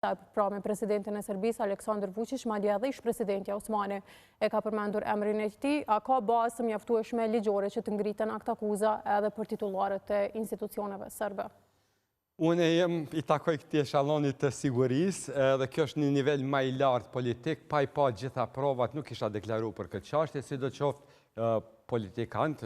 Pra me presidentin e Serbisë, Aleksandar Vučić, madje edhe ish-presidenti Osmani e ka përmendur emrin e tij, a ka bazë mjaftueshme ligjore që të ngriten akt akuza edhe për titullarët e institucioneve serbe? Unë i takoj këtij eshallonit të sigurisë, dhe kjo është një nivel më i lartë politik, pa i pa gjitha provat, nuk isha deklaruar për këtë çështje, sidoqoftë politikant,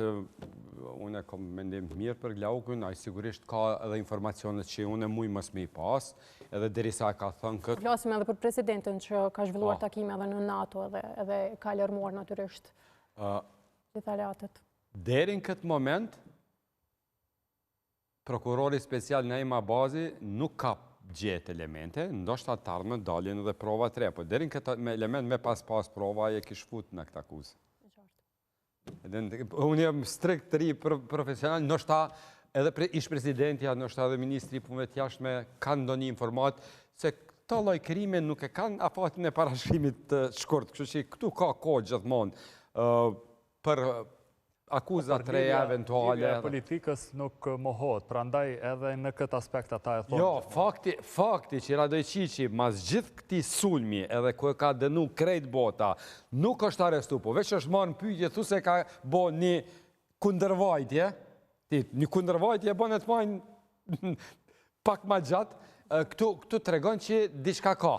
unë kam mendim mirë për Glaukun, ai sigurisht ka edhe informacionet që unë muj mos me i pas, edhe derisa ka thënë këtë. Flasim edhe për presidentin që ka zhvilluar takime edhe në NATO edhe ka alarmuar natyrisht detalatet. Deri në këtë moment, prokurori special Naim Abazi nuk ka gjetë elemente, ndoshta të ardhmen dalin edhe prova të re, po deri në këtë element me pas prova e kish fut në këtë akuzë. Unë jam strikt të ri profesional, ndoshta edhe ish-presidentja, ndoshta edhe ministri i punëve të jashtme kanë ndonjë informat se këto lloj krime nuk e kanë afatin e parashkrimit të shkurt, kështu që këtu ka kohë gjithmonë për akuzat të reja eventuale. Lidhja e politikës nuk mohohet, prandaj edhe në këtë aspekt ata e thonë. Jo, fakti që Radojqiqi mas gjithë këtij sulmi edhe ku e ka dënu krejt bota, nuk është arrestu, po veç është marrë në pyetje thu se ka bo një kundërvajtje, një kundërvajtje bën e të majnë pak ma gjatë, këtu tregon që diçka ka.